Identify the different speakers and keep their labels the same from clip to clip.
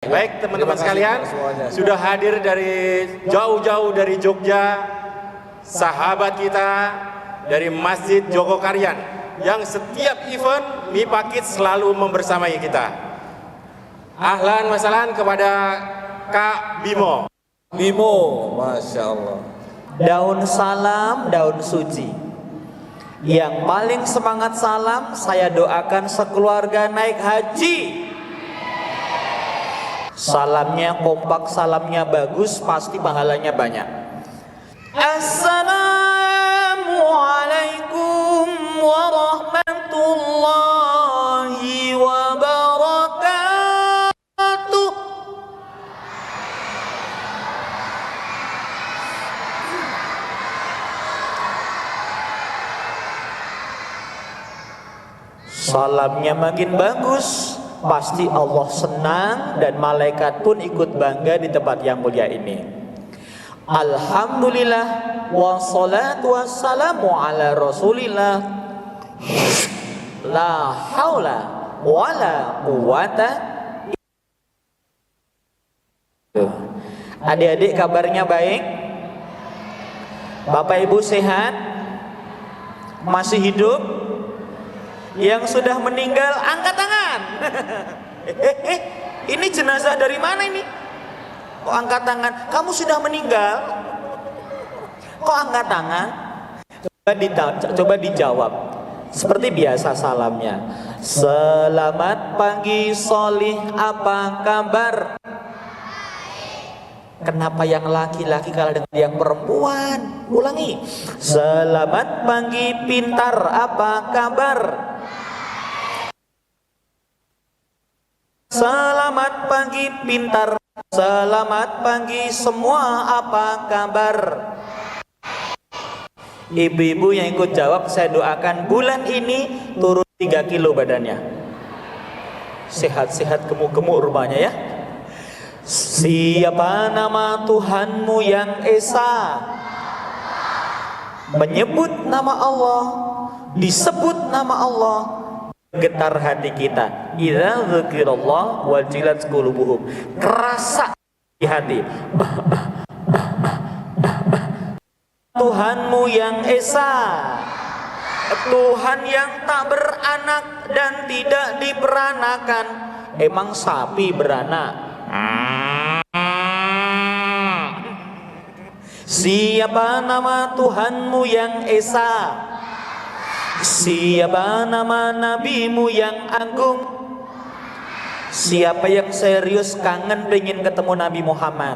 Speaker 1: Baik teman-teman sekalian, sudah hadir dari jauh-jauh dari Jogja, sahabat kita dari Masjid Jogokarian yang setiap event MIPA Kids selalu membersamai kita. Ahlan wa sahlan kepada Kak Bimo.
Speaker 2: Bimo, Masya Allah.
Speaker 3: Daun salam, daun suci. Yang paling semangat salam, saya doakan sekeluarga naik haji. Salamnya kompak, salamnya bagus, pasti pahalanya banyak. Assalamualaikum warahmatullahi wabarakatuh. Salamnya makin bagus, pasti Allah senang dan malaikat pun ikut bangga di tempat yang mulia ini. Alhamdulillah wassalatu wassalamu ala rasulillah. La haula wala quwata. Adik-adik kabarnya baik? Bapak Ibu sehat? Masih hidup? Yang sudah meninggal angkat tangan. Ini jenazah dari mana ini? Kok angkat tangan? Kamu sudah meninggal? Kok angkat tangan? Coba dijawab. Seperti biasa salamnya. Selamat pagi Solih, apa kabar? Kenapa yang laki-laki kalah dengan yang perempuan? Ulangi. Selamat pagi pintar, apa kabar? Selamat pagi pintar, selamat pagi semua, apa kabar? Ibu-ibu yang ikut jawab, saya doakan bulan ini turun 3 kilo badannya. Sehat-sehat, gemuk-gemuk rumahnya ya. Siapa nama Tuhanmu yang Esa? Menyebut nama Allah, disebut nama Allah, getar hati kita. Idza dzikirallah wajilat qulubuhum. Kerasa di hati. Tuhanmu yang Esa, Tuhan yang tak beranak dan tidak diperanakan. Emang sapi beranak? Siapa nama Tuhanmu yang Esa? Siapa nama nabimu yang agung? Siapa yang serius kangen pengen ketemu Nabi Muhammad?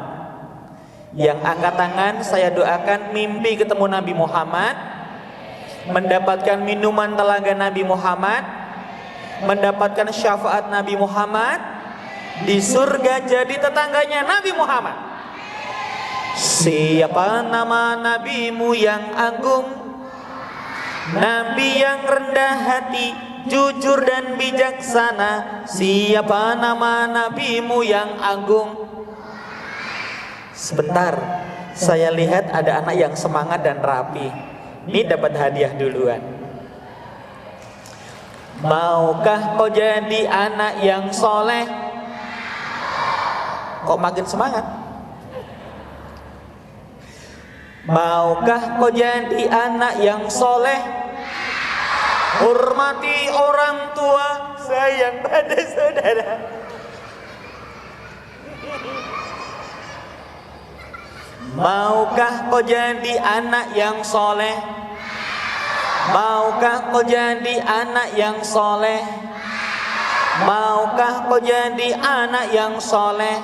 Speaker 3: Yang angkat tangan, saya doakan mimpi ketemu Nabi Muhammad, mendapatkan minuman telaga Nabi Muhammad, mendapatkan syafaat Nabi Muhammad, di surga jadi tetangganya Nabi Muhammad. Siapa nama nabimu yang agung? Nabi yang rendah hati, jujur dan bijaksana. Siapa nama nabimu yang agung? Sebentar, saya lihat ada anak yang semangat dan rapi. Ini dapat hadiah duluan. Maukah kau jadi anak yang soleh? Kok makin semangat? Maukah kau jadi anak yang soleh? Hormati orang tua, sayang pada saudara. Maukah kau jadi anak yang soleh? Maukah kau jadi anak yang soleh? Maukah kau jadi anak yang soleh?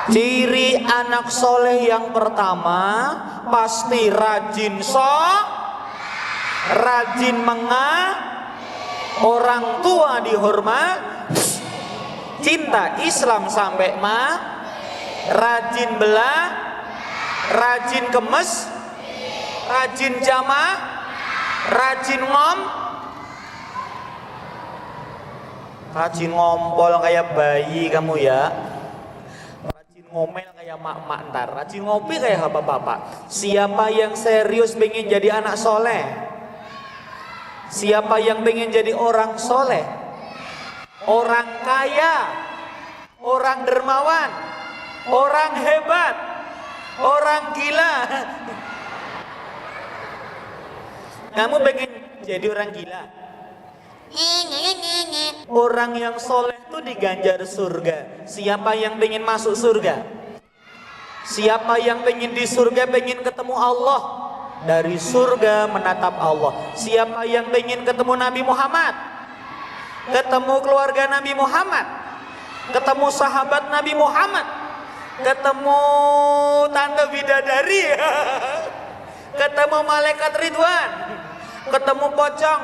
Speaker 3: Ciri anak soleh yang pertama, pasti rajin rajin orang tua dihormat, cinta Islam sampai rajin belah, rajin kemes, rajin jamaah, rajin rajin ngompol kayak bayi kamu ya. Ngomel kayak mak-mak ntar, rajin ngopi kayak bapak-bapak. Siapa yang serius pengen jadi anak soleh? Siapa yang pengen jadi orang soleh? Orang kaya orang dermawan, orang hebat, orang gila. Kamu pengen jadi orang gila? Orang yang soleh tuh diganjar surga. Siapa yang pengen masuk surga? Siapa yang pengen di surga, pengen ketemu Allah, dari surga menatap Allah. Siapa yang pengen ketemu Nabi Muhammad, ketemu keluarga Nabi Muhammad, ketemu sahabat Nabi Muhammad, ketemu tante bidadari, ketemu malaikat Ridwan, ketemu pocong.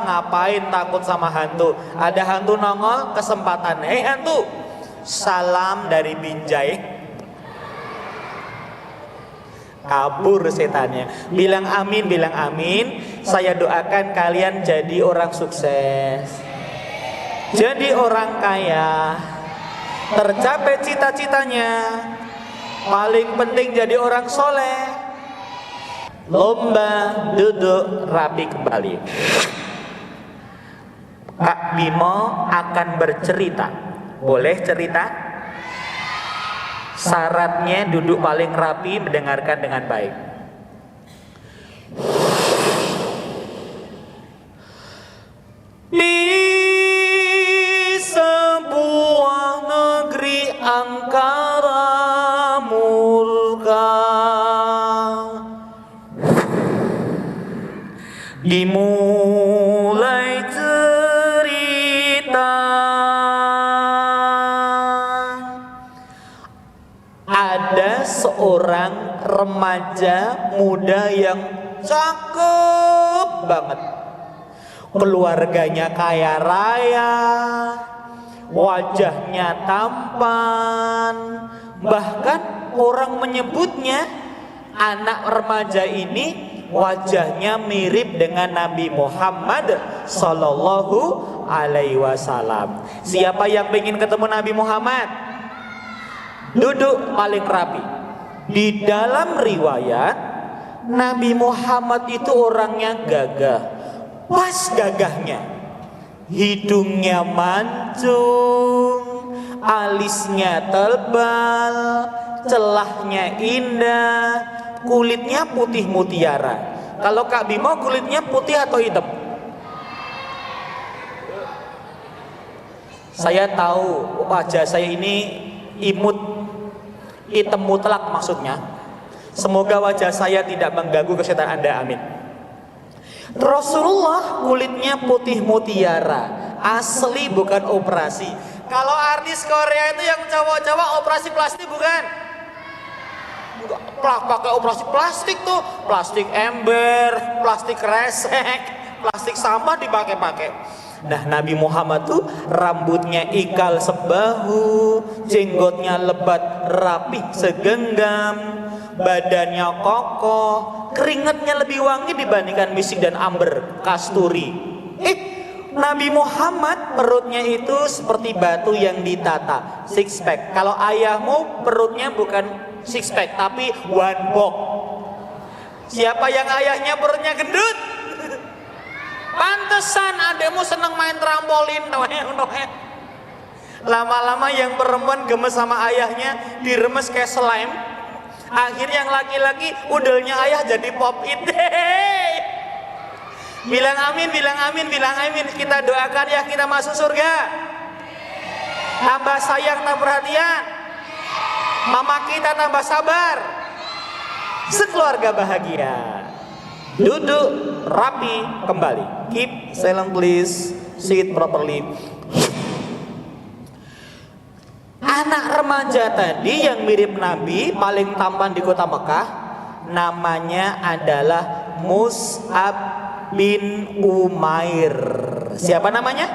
Speaker 3: Ngapain takut sama hantu? Ada hantu nongol, kesempatan. Hei hantu, salam dari Binjai. Kabur setannya. Bilang amin, bilang amin. Saya doakan kalian jadi orang sukses, jadi orang kaya, tercapai cita-citanya. Paling penting jadi orang soleh. Lomba duduk rapi kembali. Kak Bimo akan bercerita. Boleh cerita? Syaratnya duduk paling rapi, mendengarkan dengan baik. Di sebuah negeri angkara murka, dimulai cerita. Ada seorang remaja muda yang cakep banget. Keluarganya kaya raya, wajahnya tampan, bahkan orang menyebutnya anak remaja ini wajahnya mirip dengan Nabi Muhammad Sallallahu Alaihi Wasallam. Siapa yang ingin ketemu Nabi Muhammad? Duduk paling rapi. Di dalam riwayat, Nabi Muhammad itu orangnya gagah. Pas gagahnya, hidungnya mancung, alisnya tebal, celahnya indah, kulitnya putih mutiara. Kalau Kak Bimo kulitnya putih atau hitam? Saya tahu wajah saya ini imut, hitam mutlak maksudnya. Semoga wajah saya tidak mengganggu kesehatan Anda, amin. Rasulullah kulitnya putih mutiara, asli bukan operasi. Kalau artis Korea itu yang cowok-cowok operasi plastik bukan? Pakai operasi plastik tuh, plastik ember, plastik resek, plastik sampah dipakai-pakai. Nah, Nabi Muhammad tuh rambutnya ikal sebahu, jenggotnya lebat rapi segenggam, badannya kokoh, keringatnya lebih wangi dibandingkan misik dan amber, kasturi. Nabi Muhammad perutnya itu seperti batu yang ditata, six pack. Kalau ayahmu perutnya bukan six pack tapi one box. Siapa yang ayahnya perutnya gendut? Pantesan ademu seneng main trampolin. Lama-lama yang perempuan gemes sama ayahnya, diremes kayak slime. Akhirnya yang laki-laki udelnya ayah jadi pop it. Bilang amin, bilang amin, bilang amin. Kita doakan ya kita masuk surga. Tambah sayang, tambah perhatian. Mama kita tambah sabar. Sekeluarga bahagia. Duduk rapi kembali. Keep silent please. Sit properly. Anak remaja tadi yang mirip Nabi, paling tampan di kota Mekah, namanya adalah Mus'ab bin Umair. Siapa namanya?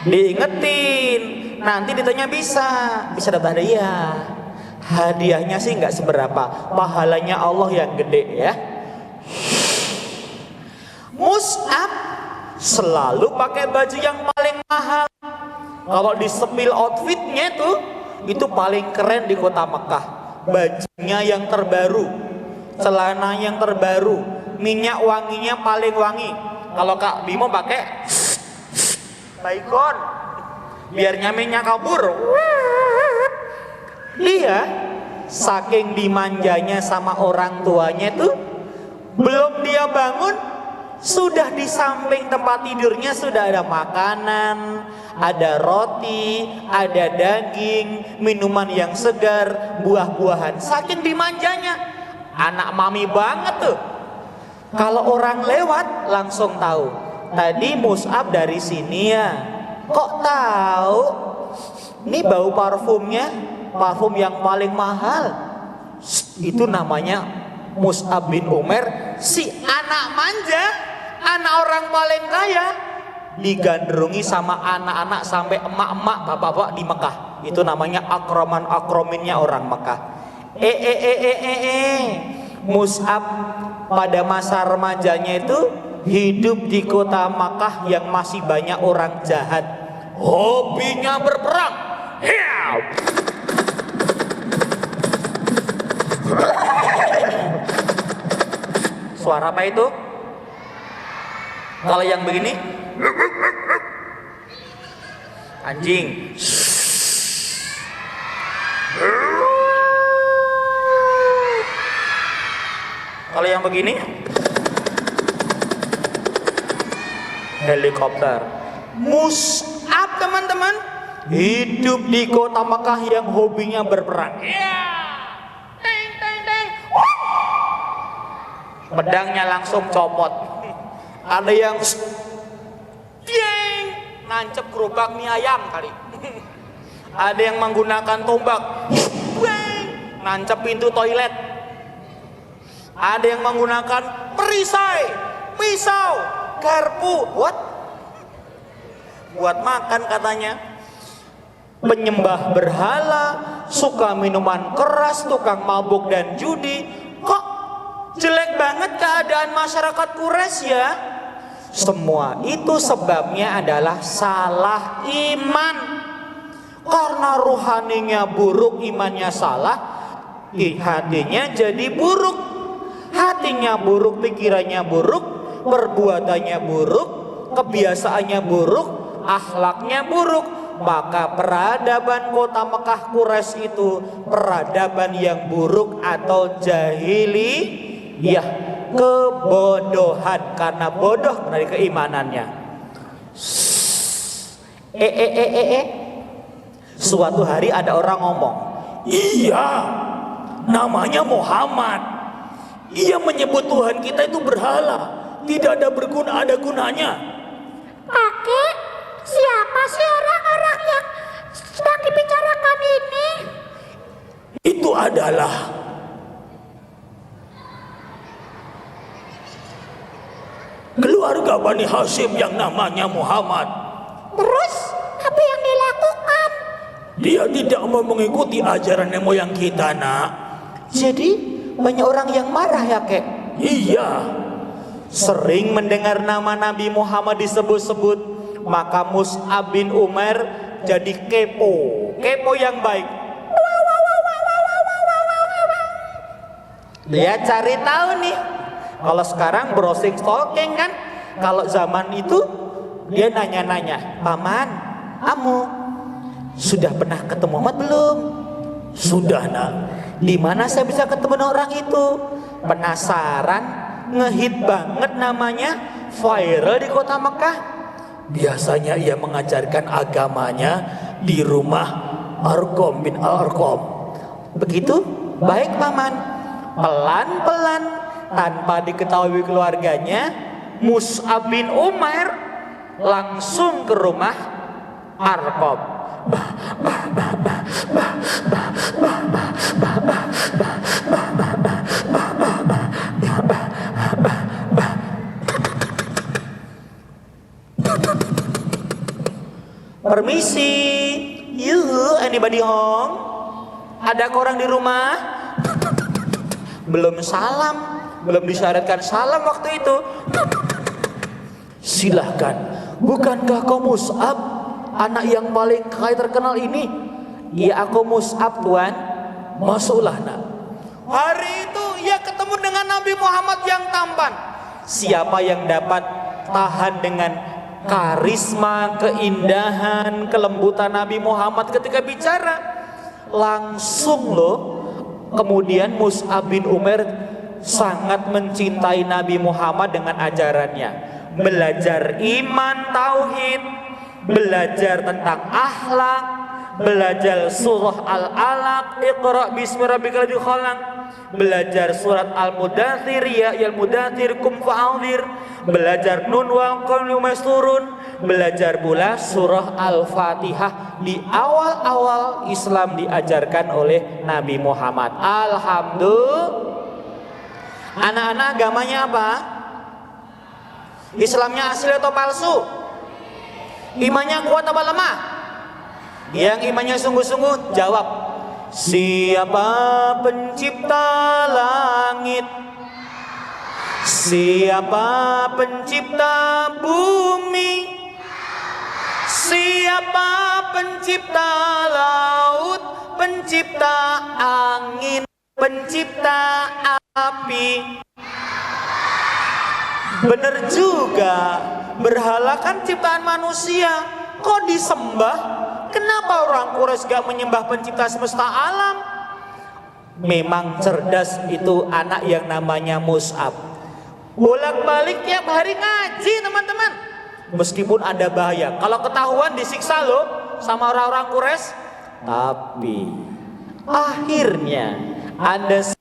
Speaker 3: Diingetin, nanti ditanya bisa dapat hadiah. Hadiahnya sih nggak seberapa, pahalanya Allah yang gede ya. Mus'ab selalu pakai baju yang paling mahal. Kalau disepil outfitnya tuh, itu paling keren di kota Mekah. Bajunya yang terbaru, celana yang terbaru, minyak wanginya paling wangi. Kalau Kak Bimo pakai baygon, biar nyamenya kabur. Dia saking dimanjanya sama orang tuanya tuh, belum dia bangun sudah di samping tempat tidurnya sudah ada makanan, ada roti, ada daging, minuman yang segar, buah-buahan. Saking dimanjanya, anak mami banget tuh. Kalau orang lewat langsung tahu, tadi Mus'ab dari sini ya. Kok tahu? Ini bau parfumnya, parfum yang paling mahal. Itu namanya Mus'ab bin Umair, si anak manja, anak orang paling kaya, digandrungi sama anak-anak sampai emak-emak, bapak-bapak di Mekah. Itu namanya akroman-akrominnya orang Mekah. Mus'ab pada masa remajanya itu hidup di kota Makkah yang masih banyak orang jahat. Hobinya berperang. Suara apa itu? Kalau yang begini, anjing. Kalau yang begini, helikopter. Mus'ab teman-teman hidup di kota Makkah yang hobinya berperang. Teng, teng, teng. Pedangnya langsung copot. Ada yang tieng, nancep gerobak mie ayam kali. Ada yang menggunakan tombak, nancep pintu toilet. Ada yang menggunakan perisai, pisau, garpu, buat makan katanya. Penyembah berhala, suka minuman keras, tukang mabuk dan judi. Kok jelek banget keadaan masyarakat Quraisy ya? Semua itu sebabnya adalah salah iman. Karena rohaninya buruk, imannya salah, hatinya jadi buruk. Hatinya buruk, pikirannya buruk, perbuatannya buruk, kebiasaannya buruk, akhlaknya buruk. Maka peradaban kota Mekah Quraisy itu peradaban yang buruk atau jahiliyah, kebodohan, karena bodoh dari keimanannya. Suatu hari ada orang ngomong, iya, namanya Muhammad. Ia menyebut Tuhan kita itu berhala, tidak ada berguna, ada gunanya.
Speaker 4: Kakek, siapa sih orang-orang yang sedang dibicarakan ini?
Speaker 2: Itu adalah keluarga Bani Hashim yang namanya Muhammad.
Speaker 4: Terus, apa yang dilakukan?
Speaker 2: Dia tidak mau mengikuti ajaran nenek moyang kita, nak.
Speaker 3: Jadi banyak orang yang marah ya kek.
Speaker 2: Iya.
Speaker 3: Sering mendengar nama Nabi Muhammad disebut-sebut, maka Mus'ab bin Umair jadi kepo yang baik. Dia cari tahu nih. Kalau sekarang browsing stalking kan, kalau zaman itu dia nanya-nanya, paman, kamu sudah pernah ketemu Muhammad belum?
Speaker 2: Sudah, nak.
Speaker 3: Di mana saya bisa ketemu orang itu? Penasaran, ngehit banget namanya, viral di kota Mekah.
Speaker 2: Biasanya ia mengajarkan agamanya di rumah Arqam bin Al-Arqam.
Speaker 3: Begitu? Baik paman. Pelan-pelan, tanpa diketahui keluarganya, Mus'ab bin Umair langsung ke rumah Arqam. Permisi, anybody home? Ada orang di rumah? Belum salam, belum disyaratkan salam waktu itu.
Speaker 2: Silahkan. Bukankah kau Mus'ab, anak yang paling kaya terkenal ini?
Speaker 3: Iya, aku Mus'ab, Tuan.
Speaker 2: Masuklah, nak.
Speaker 3: Hari itu ia ketemu dengan Nabi Muhammad yang tampan. Siapa yang dapat tahan dengan karisma, keindahan, kelembutan Nabi Muhammad ketika bicara. Langsung loh, kemudian Mus'ab bin Umair sangat mencintai Nabi Muhammad dengan ajarannya. Belajar iman, tauhid, belajar tentang akhlak, belajar surah Al-Alaq, Iqra bismi rabbikal ladzi khalaq, belajar surat Al-Mudaththir, ya ayyuhal mudaththir qum fa'anzir, belajar Nun wal qalami wa masturun, belajar pula surah Al-Fatihah. Di awal-awal Islam diajarkan oleh Nabi Muhammad. Alhamdulillah. Anak-anak, agamanya apa? Islamnya asli atau palsu? Imannya kuat apa lemah? Yang imannya sungguh-sungguh jawab, siapa pencipta langit? Siapa pencipta bumi? Siapa pencipta laut? Pencipta angin? Pencipta api? Bener juga, berhala kan ciptaan manusia, kok disembah? Kenapa orang Quraisy gak menyembah pencipta semesta alam? Memang cerdas itu anak yang namanya Mus'ab. Bolak-balik tiap hari ngaji teman-teman. Meskipun ada bahaya, kalau ketahuan disiksa loh sama orang-orang Quraisy. Tapi akhirnya Anda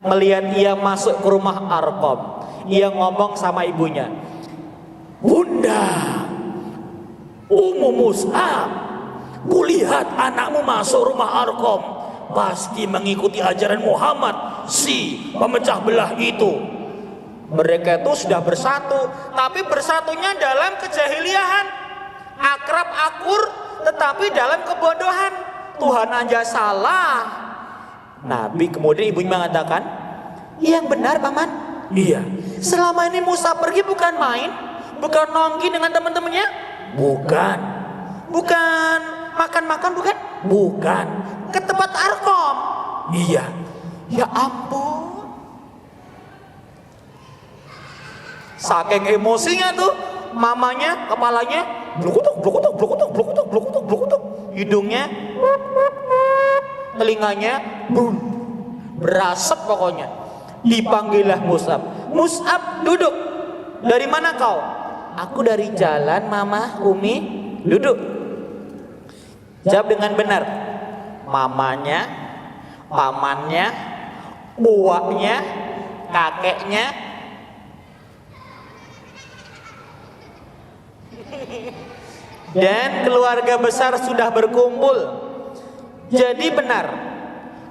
Speaker 3: melihat ia masuk ke rumah Arqam. Ia ngomong sama ibunya, Bunda, Ummu Mus'ab, kulihat anakmu masuk rumah Arqam, pasti mengikuti ajaran Muhammad, si pemecah belah itu. Mereka itu sudah bersatu, tapi bersatunya dalam kejahiliahan, akrab akur, tetapi dalam kebodohan. Tuhan aja salah. Nabi kemudian ibunya mengatakan, yang benar paman. Iya. Selama ini Musa pergi bukan main, bukan nongki dengan teman-temannya, bukan. Bukan makan-makan, bukan. Bukan. Ke tempat Arqam. Iya. Ya ampun. Saking emosinya tuh, mamanya kepalanya blukutuk, blukutuk, blukutuk, blukutuk, blukutuk, blukutuk, hidungnya, telinganya, berasap pokoknya. Dipanggillah Mus'ab. Mus'ab, duduk. Dari mana kau? Aku dari jalan, Mama, Umi. Duduk. Jawab dengan benar. Mamanya, pamannya, uaknya, kakeknya, dan keluarga besar sudah berkumpul. Jadi benar,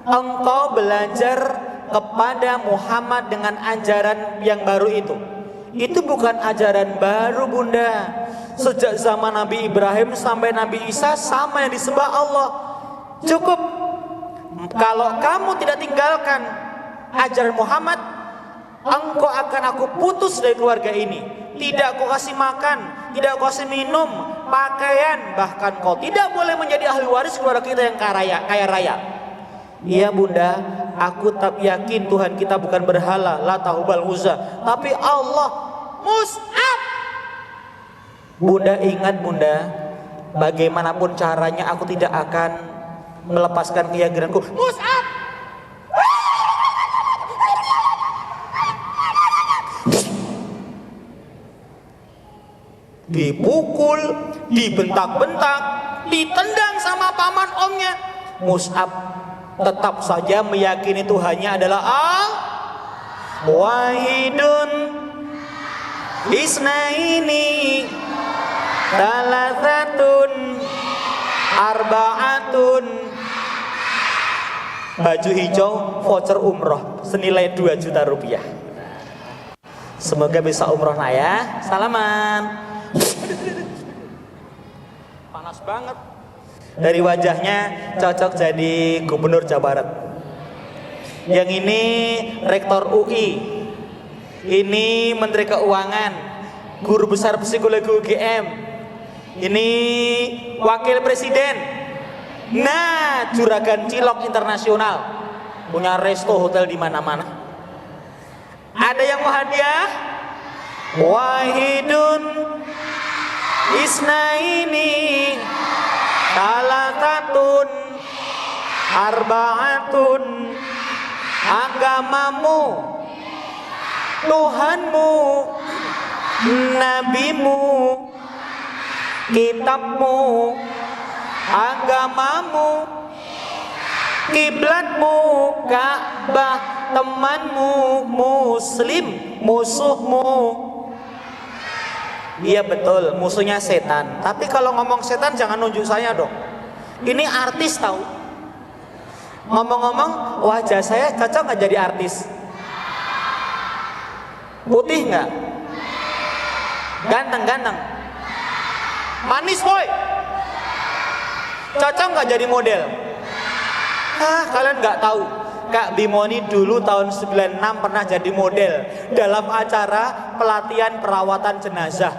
Speaker 3: engkau belajar kepada Muhammad dengan ajaran yang baru itu. Itu bukan ajaran baru, Bunda. Sejak zaman Nabi Ibrahim sampai Nabi Isa sama yang disembah Allah. Cukup. Kalau kamu tidak tinggalkan ajaran Muhammad, engkau akan aku putus dari keluarga ini. Tidak kau kasih makan, tidak kau kasih minum, pakaian, bahkan kau tidak boleh menjadi ahli waris keluarga kita yang kaya raya. Iya Bunda, aku tak yakin Tuhan kita bukan berhala, Lata, Hubal, Uzza, tapi Allah. Mus'ab. Bunda ingat Bunda, bagaimanapun caranya aku tidak akan melepaskan keyakinanku. Mus'ab. Dipukul, dibentak-bentak, ditendang sama paman omnya. Mus'ab tetap saja meyakini Tuhannya adalah Wahidun Isnaini Talathatun Arba'atun. Baju hijau voucher umroh senilai 2 juta rupiah. Semoga bisa umroh nak ya. Salaman. Panas banget. Dari wajahnya cocok jadi gubernur Jawa Barat. Yang ini rektor UI, ini menteri keuangan, guru besar psikologi UGM, ini wakil presiden. Nah, juragan cilok internasional, punya resto hotel di mana-mana. Ada yang mau hadiah? wahidun isnaini talatatun arbaatun, agamamu, Tuhanmu, nabimu, kitabmu, agamamu, kiblatmu, Ka'bah, temanmu, muslim, musuhmu. Iya betul, musuhnya setan. Tapi kalau ngomong setan jangan nunjuk saya dong. Ini artis tahu. Ngomong-ngomong, wajah saya cocok nggak jadi artis? Putih nggak? Ganteng-ganteng? Manis boy? Cocok nggak jadi model? Kalian nggak tahu. Kak Bimoni dulu tahun 96 pernah jadi model dalam acara pelatihan perawatan jenazah.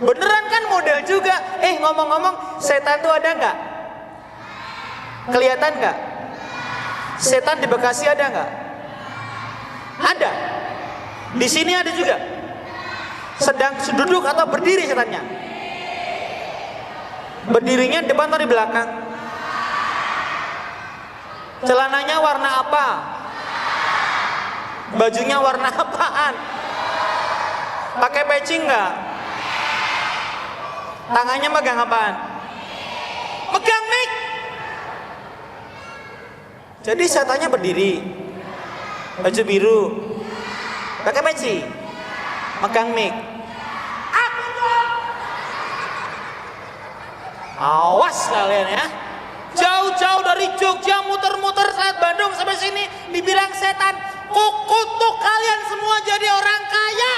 Speaker 3: Beneran kan model juga. Ngomong-ngomong, setan tuh ada nggak? Kelihatan nggak? Setan di Bekasi ada nggak? Ada. Di sini ada juga. Sedang duduk atau berdiri setannya? Berdirinya depan atau di belakang? Celananya warna apa? Bajunya warna apaan? Pakai peci nggak? Tangannya megang apaan? Megang mic. Jadi setannya berdiri, baju biru, pakai peci, megang mic. Aku dong. Awas kalian ya. Jauh-jauh dari Jogja muter-muter saat Bandung sampai sini dibilang setan. Kukutuk kalian semua jadi orang kaya.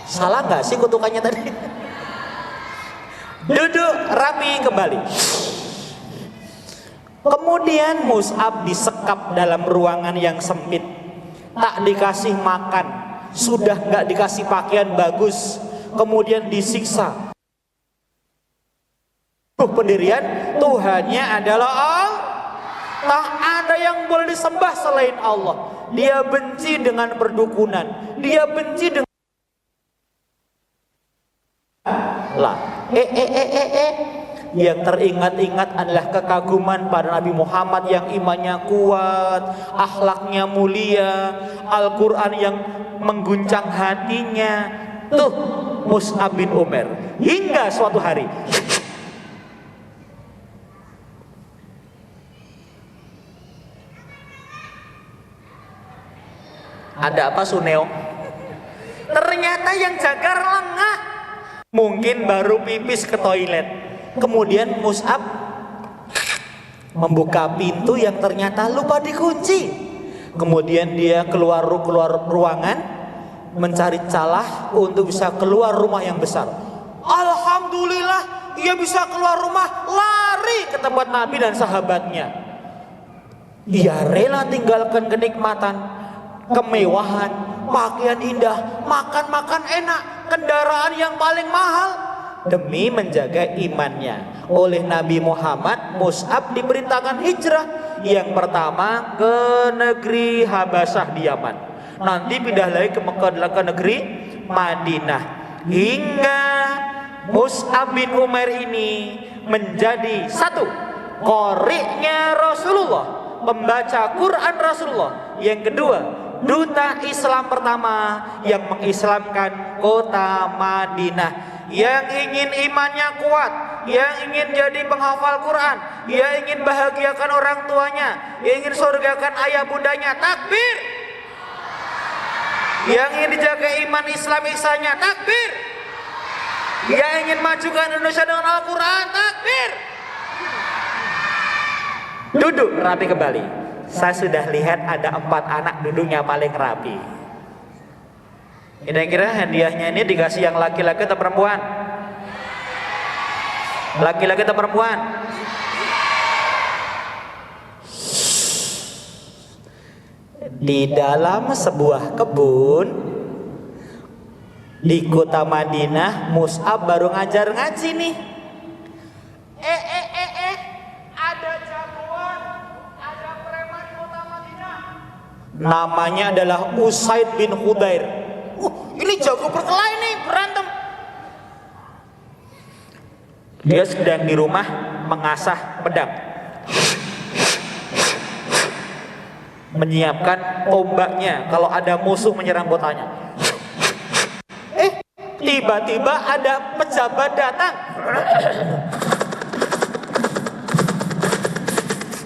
Speaker 3: Salah nggak sih kutukannya tadi? Duduk rapi kembali. Kemudian Mus'ab disekap dalam ruangan yang sempit, tak dikasih makan, sudah nggak dikasih pakaian bagus, kemudian disiksa. Pendirian Tuhannya adalah Allah. Tak ada yang boleh disembah selain Allah. Dia benci dengan perdukunan. Dia benci dengan Yang teringat-ingat adalah kekaguman pada Nabi Muhammad yang imannya kuat, akhlaknya mulia, Al-Quran yang mengguncang hatinya. Tuh Mus'ab bin Umair. Hingga suatu hari ada apa Suneo? Ternyata yang jaga lengah. Mungkin baru pipis ke toilet. Kemudian Mus'ab membuka pintu yang ternyata lupa dikunci. Kemudian dia keluar ruangan, mencari celah untuk bisa keluar rumah yang besar. Alhamdulillah ia bisa keluar rumah, lari ke tempat Nabi dan sahabatnya. Dia rela tinggalkan kenikmatan, kemewahan, pakaian indah, makan-makan enak, kendaraan yang paling mahal demi menjaga imannya. Oleh Nabi Muhammad, Mus'ab diperintahkan hijrah. Yang pertama ke negeri Habasyah di Yaman, nanti pindah lagi ke negeri Madinah, hingga Mus'ab bin Umair ini menjadi satu qori'nya Rasulullah, pembaca Quran Rasulullah. Yang kedua, duta Islam pertama yang mengislamkan kota Madinah. Yang ingin imannya kuat, yang ingin jadi penghafal Quran, yang ingin bahagiakan orang tuanya, yang ingin surgakan ayah bundanya, takbir. Yang ingin dijaga iman Islam ihsannya, takbir. Yang ingin majukan Indonesia dengan Al-Quran, takbir. Duduk rapi kembali. Saya sudah lihat ada 4 anak duduknya paling rapi. Kira-kira hadiahnya ini dikasih yang laki-laki atau perempuan? Laki-laki atau perempuan? Di dalam sebuah kebun di kota Madinah, Mus'ab baru ngajar ngaji nih. Ada jagoan, ada preman kota Madinah. Namanya adalah Usaid bin Khudair. Ini jago berkelahi nih, berantem. Dia sedang di rumah mengasah pedang, menyiapkan tombaknya kalau ada musuh menyerang kotanya. Tiba-tiba ada pejabat datang.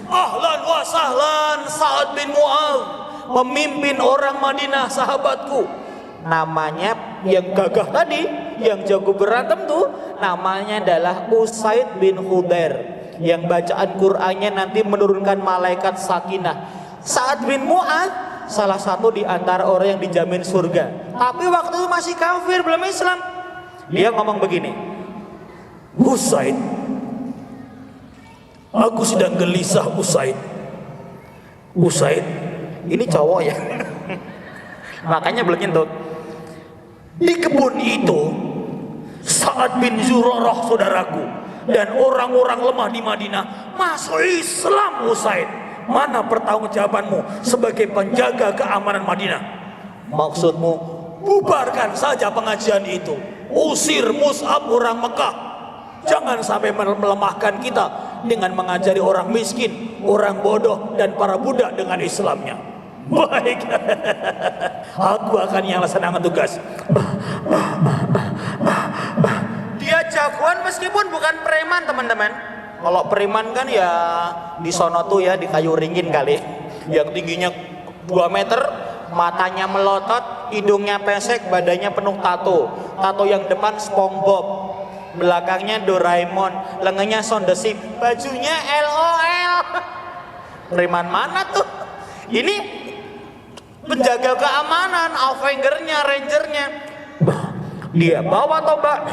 Speaker 3: Ahlan wa sahlan Sa'ad bin Mu'adz, pemimpin orang Madinah, sahabatku. Namanya yang gagah tadi, yang jago berantem tuh, namanya adalah Usaid bin Khudair, yang bacaan Qur'annya nanti menurunkan malaikat sakinah. Sa'ad bin Mu'adz salah satu di antara orang yang dijamin surga, tapi waktu itu masih kafir, belum Islam. Dia ngomong begini, Usaid, aku sedang gelisah. Usaid, ini cowok ya. Makanya belum nyentuh. Di kebun itu Sa'ad bin Zurarah saudaraku dan orang-orang lemah di Madinah masuk Islam. Usaid, mana pertanggungjawabanmu sebagai penjaga keamanan Madinah? Maksudmu bubarkan saja pengajian itu, usir Mus'ab orang Mekah. Jangan sampai melemahkan kita dengan mengajari orang miskin, orang bodoh, dan para budak dengan Islamnya. Baik, aku akan yang laksanakan tugas. Dia jagoan meskipun bukan preman, teman-teman. Kalau preman kan ya di sono tuh ya di kayu ringin kali, yang tingginya 2 meter, matanya melotot, hidungnya pesek, badannya penuh tato. Tato yang depan SpongeBob, belakangnya Doraemon, lengannya Sondesip, bajunya LOL. Preman mana tuh? Ini penjaga keamanan, Avengernya, Rangernya. Dia bawa tombak,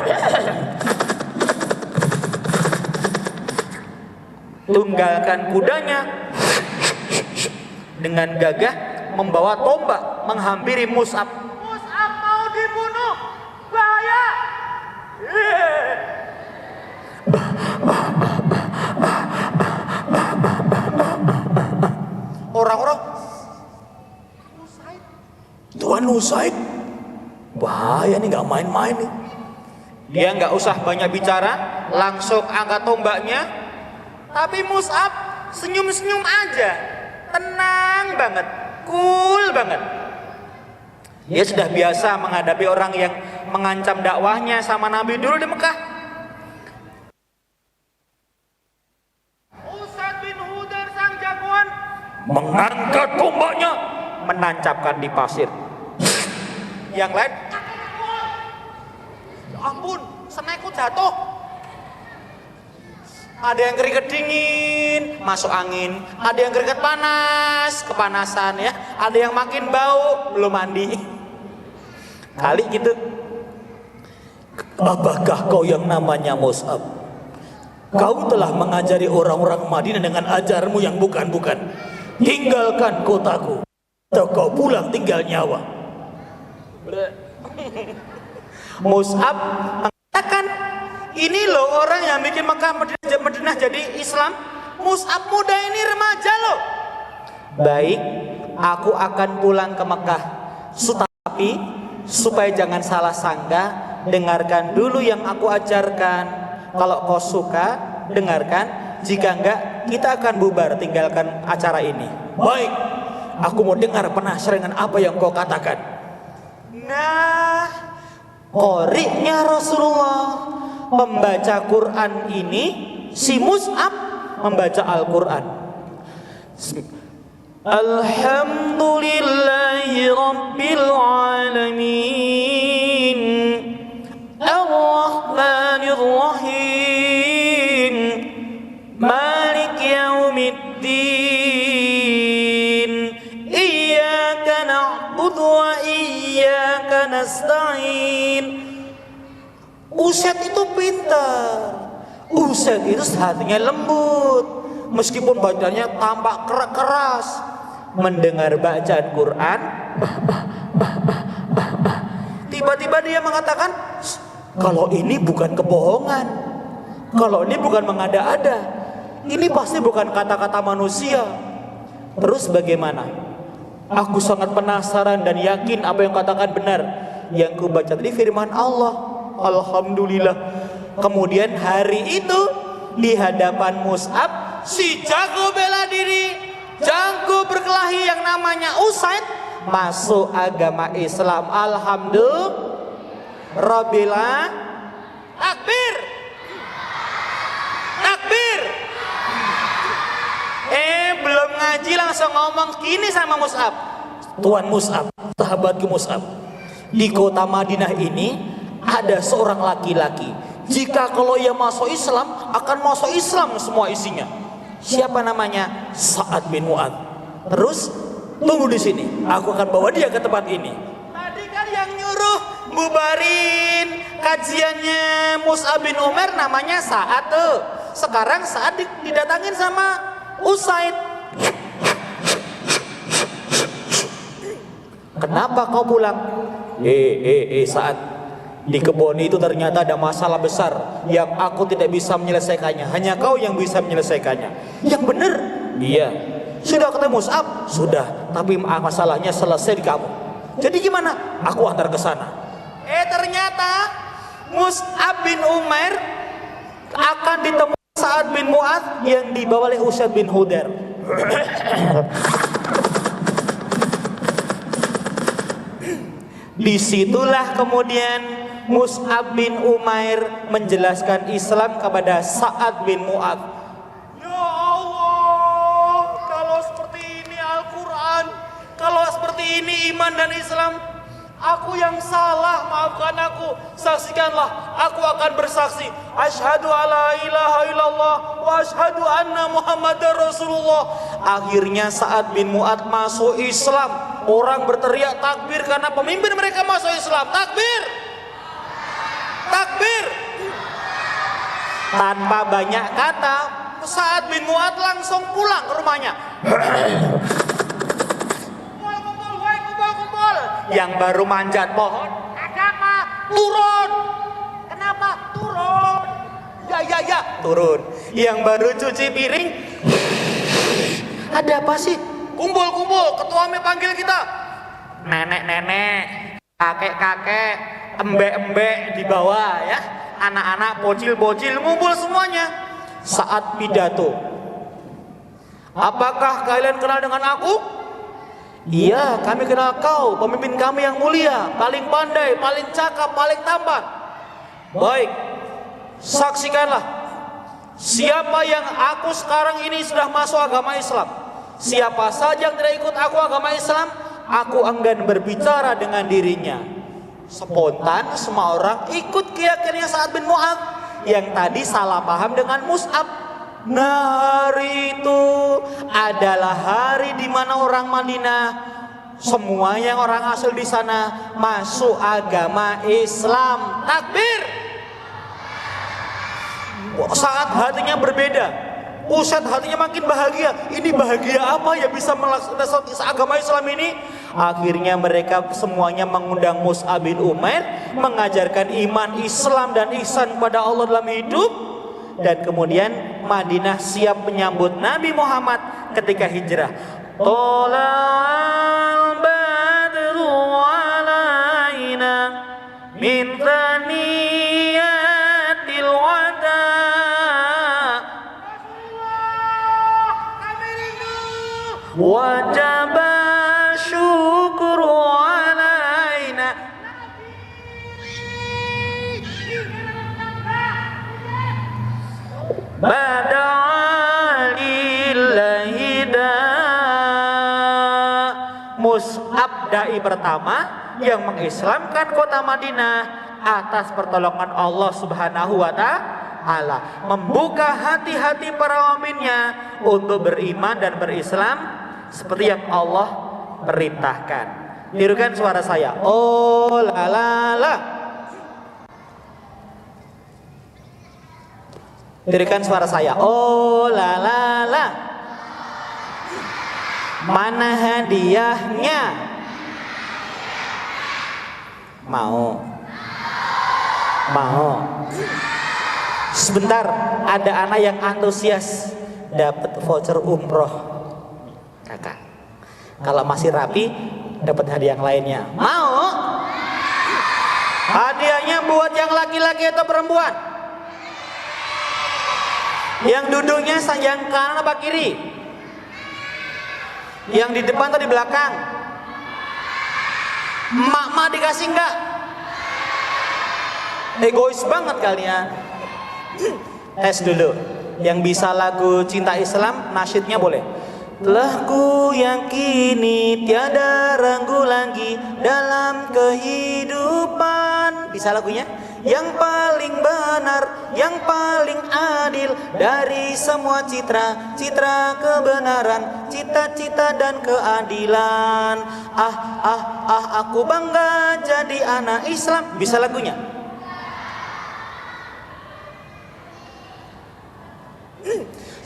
Speaker 3: tunggalkan kudanya, dengan gagah membawa tombak menghampiri Mus'ab. Mus'ab mau dibunuh, bahaya. Orang-orang, Tuan Usaid, bahaya nih, nggak main-main nih. Dia nggak usah banyak bicara, langsung angkat tombaknya. Tapi Mus'ab senyum-senyum aja, tenang banget, cool banget. Dia sudah biasa menghadapi orang yang mengancam dakwahnya sama Nabi dulu di Mekah. Usaid bin Khudair sang jagoan mengangkat tombaknya, menancapkan di pasir. Yang lain, ya ampun, senaiku jatuh. Ada yang keringet dingin, masuk angin. Ada yang keringet panas, kepanasan ya. Ada yang makin bau, belum mandi. Kali gitu. Apakah kau yang namanya Mus'ab? Kau telah mengajari orang-orang Madinah dengan ajarmu yang bukan-bukan. Tinggalkan kotaku, atau kau pulang tinggal nyawa. Mus'ab mengatakan, ini loh orang yang bikin Mekah Madinah jadi Islam. Mus'ab muda ini remaja loh. Baik, aku akan pulang ke Mekah. Tapi supaya jangan salah sangka, dengarkan dulu yang aku ajarkan. Kalau kau suka, dengarkan. Jika enggak, kita akan bubar, tinggalkan acara ini. Baik, aku mau dengar penasaran dengan apa yang kau katakan. Nah, qori'nya Rasulullah membaca Quran ini, si Mus'ab membaca Al-Quran. Alhamdulillahi Rabbil Alamin, Ar-Rahmanir Rahim, Malik Yaumiddin, Iyyaka na'budu wa iyyaka nasta'in. Usaid itu pintar, Usaid itu hatinya lembut, meskipun badannya tampak keras. Mendengar bacaan Quran, tiba-tiba dia mengatakan, kalau ini bukan kebohongan, kalau ini bukan mengada-ada, ini pasti bukan kata-kata manusia. Terus bagaimana? Aku sangat penasaran dan yakin apa yang katakan benar. Yang ku baca tadi firman Allah. Alhamdulillah. Kemudian hari itu di hadapan Mus'ab, si jago bela diri, jago berkelahi yang namanya Usaid masuk agama Islam. Alhamdulillah. Rabbillah. Takbir. Takbir. Belum ngaji langsung ngomong gini sama Mus'ab. Tuan Mus'ab, sahabatku Mus'ab, di kota Madinah ini ada seorang laki-laki. Jika kalau ia masuk Islam, akan masuk Islam semua isinya. Siapa namanya? Sa'ad bin Mu'adz. Terus tunggu di sini, aku akan bawa dia ke tempat ini. Tadi kan yang nyuruh bubarin kajiannya Mus'ab bin Umair namanya Sa'ad tuh. Sekarang Sa'ad didatangin sama Usaid. Kenapa kau pulang? Sa'ad, di kebun itu ternyata ada masalah besar yang aku tidak bisa menyelesaikannya. Hanya kau yang bisa menyelesaikannya. Yang benar? Iya. Sudah ketemu Mus'ab? Sudah. Tapi masalahnya selesai di kamu. Jadi gimana? Aku antar ke sana. Ternyata Mus'ab bin Umair akan ditemui Sa'ad bin Mu'adz yang dibawa oleh Usaid bin Hudair. Disitulah kemudian Mus'ab bin Umair menjelaskan Islam kepada Sa'ad bin Mu'adz. Ya Allah, kalau seperti ini Al-Quran, kalau seperti ini iman dan Islam, aku yang salah, maafkan aku. Saksikanlah, aku akan bersaksi. Asyhadu alla ilaha illallah wa asyhadu anna Muhammadar Rasulullah. Akhirnya Sa'ad bin Mu'adz masuk Islam. Orang berteriak takbir karena pemimpin mereka masuk Islam. Takbir! Takbir! Tanpa banyak kata, Sa'ad bin Mu'adz langsung pulang ke rumahnya. Kumpul. Yang baru manjat pohon, ada apa? Turun. Kenapa? Turun. Ya, turun. Yang baru cuci piring, ada apa sih? Kumpul, ketua panggil kita. Nenek-nenek, kakek-kakek, embek-embek di bawah ya. Anak-anak, bocil-bocil ngumpul semuanya. Saat pidato. Apakah kalian kenal dengan aku? Iya, kami kenal kau, pemimpin kami yang mulia, paling pandai, paling cakap, paling tampan. Baik, saksikanlah. Siapa yang aku sekarang ini sudah masuk agama Islam, siapa saja yang tidak ikut aku agama Islam, aku enggan berbicara dengan dirinya. Spontan semua orang ikut keyakinannya Sa'ad bin Mu'adz yang tadi salah paham dengan Mus'ab. Nah, hari itu adalah hari di mana orang Madinah, semua yang orang asal di sana masuk agama Islam. Takbir! Saat hatinya berbeda, Usaid hatinya makin bahagia. Ini bahagia apa ya bisa melaksanakan agama Islam ini? Akhirnya mereka semuanya mengundang Mus'ab bin Umair, mengajarkan iman, Islam dan ihsan pada Allah dalam hidup. Dan kemudian Madinah siap menyambut Nabi Muhammad ketika hijrah. Tola'al badru alaina min thaniyatil wada. Wajaba syukru alaina. Mus'ab dai pertama yang mengislamkan kota Madinah atas pertolongan Allah Subhanahu wa Ta'ala, membuka hati-hati para mu'minnya untuk beriman dan berislam seperti yang Allah perintahkan. Tirukan suara saya. Oh la la la. Berikan suara saya. Oh la la la. Mana hadiahnya? Mau. Sebentar, ada anak yang antusias dapat voucher umroh. Kakak. Kalau masih rapi, dapat hadiah yang lainnya. Mau? Hadiahnya buat yang laki-laki atau perempuan? Yang duduknya yang kanan apa kiri? Yang di depan atau di belakang? Emak-emak dikasih enggak? Egois banget kalian. Tes dulu. Yang bisa lagu Cinta Islam, nasyidnya boleh. Telah ku yakini tiada ragu lagi dalam kehidupan. Bisa lagunya? Yang paling benar, yang paling adil dari semua citra, citra kebenaran, cita-cita dan keadilan. Aku bangga jadi anak Islam. Bisa lagunya?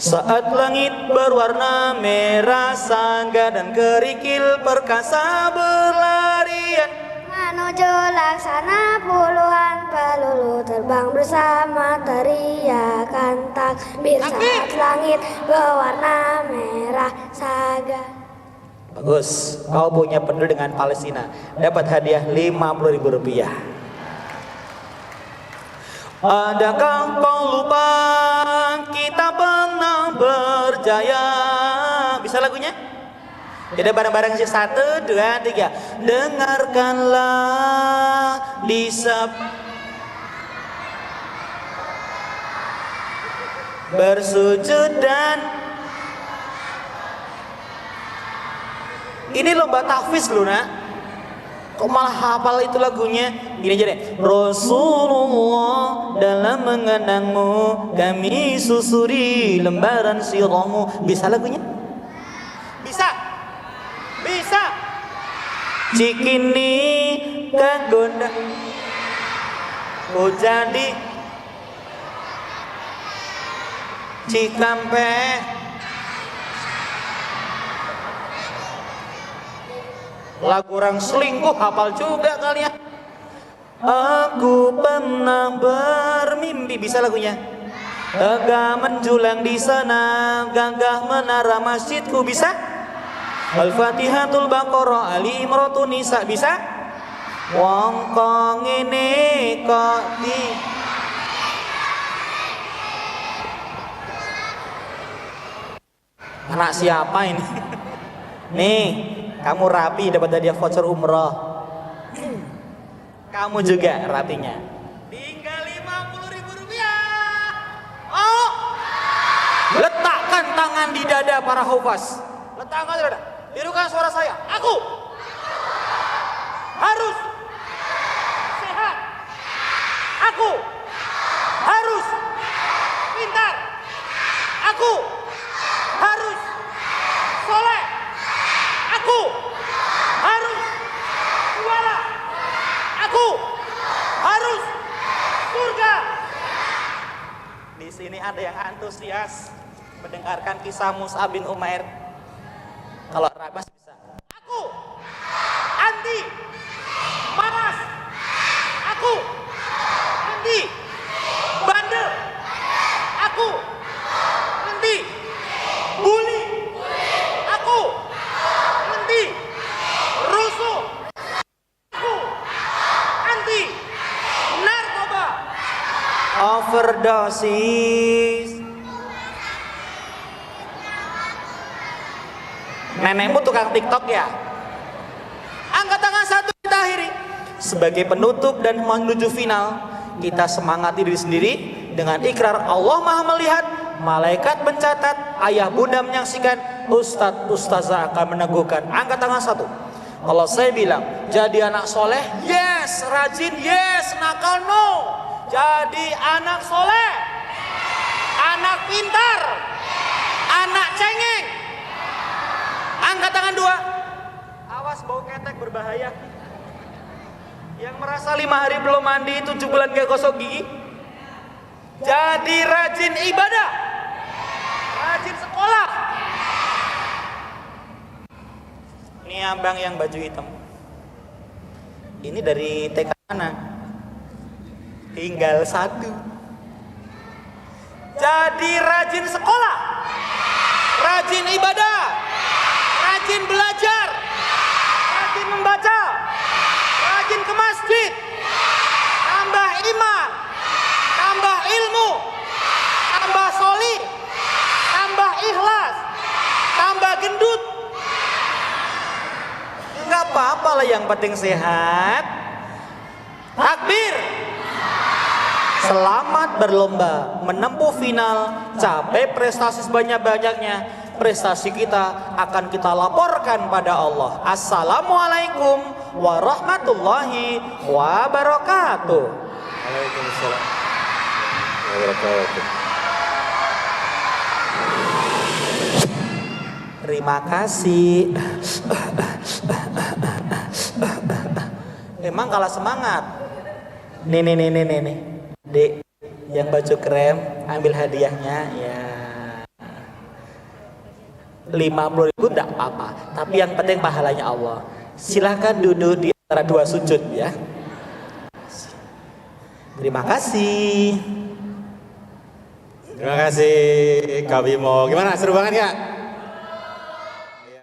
Speaker 3: Saat langit berwarna merah, sangga dan kerikil perkasa berlarian
Speaker 4: Menuju laksana puluhan peluru terbang bersama teriakan takbir saat langit berwarna merah saga.
Speaker 3: Bagus, kau punya peduli dengan Palestina. Dapat hadiah Rp50.000. Adakah kau lupa kita pernah berjaya? Bisa lagunya? Kita bareng-bareng sih. 1, 2, 3. Dengarkanlah bersujud dan ini lomba tahfiz loh nak. Kok malah hafal itu lagunya? Gini aja deh. Rasulullah, dalam mengenangmu kami susuri lembaran sirahmu. Bisa lagunya? Bisa. Bisa. Cikini kagonda oh jadi Cikampe. Lagu orang selingkuh hafal juga kalian. Aku pernah bermimpi. Bisa lagunya? Gagah menjulang di sana, gagah menara masjidku. Bisa? Al-Fatihatul Baqarah, Ali Imran Nisa. Bisa? Wong kong ini kok di anak siapa ini? Nih, kamu rapi dapat hadiah voucher umroh. Kamu juga rapinya. Tinggal Rp50.000. Oh, letakkan tangan di dada para hufaz. Letakkan di dada. Tirukan suara saya. Aku harus sehat. Aku harus pintar. Aku harus soleh. Aku harus juara. Aku harus surga. Di sini ada yang antusias mendengarkan kisah Mus'ab bin Umair. Kalau Rabas bisa. Aku anti malas. Aku anti bandel. Aku anti bully. Aku anti rusuh. Aku anti narkoba. Overdosis. Nenekmu tukang TikTok ya? Angkat tangan 1, kita akhiri. Sebagai penutup dan menuju final, kita semangati diri sendiri dengan ikrar Allah Maha melihat, malaikat mencatat, ayah bunda menyaksikan, ustadz ustazah akan meneguhkan. Angkat tangan 1. Kalau saya bilang jadi anak soleh, yes. Rajin, yes. Nakal, no. Jadi anak soleh, anak pintar, anak cengeng. Angkat tangan 2. Awas bau ketek berbahaya. Yang merasa 5 hari belum mandi, 7 bulan gak gosok gigi. Jadi rajin ibadah, rajin sekolah. Ini abang yang baju hitam. Ini dari TK mana? Tinggal 1. Jadi rajin sekolah, rajin ibadah, rajin belajar, baca, rajin ke masjid, tambah iman, tambah ilmu, tambah solih, tambah ikhlas, tambah gendut. Enggak apa-apa lah, yang penting sehat. Takbir. Selamat berlomba, menempuh final, capai prestasi sebanyak-banyaknya. Prestasi kita akan kita laporkan pada Allah. Assalamualaikum warahmatullahi wabarakatuh.
Speaker 1: Waalaikumsalam wabarakatuh.
Speaker 3: Terima kasih. Emang kalah semangat. Nih. Dek, yang baju krem, ambil hadiahnya ya. 50.000 enggak apa-apa, tapi yang penting pahalanya Allah. Silahkan duduk di antara dua sujud ya. Terima kasih.
Speaker 1: Terima kasih Kak Bimo. Gimana, seru banget ya?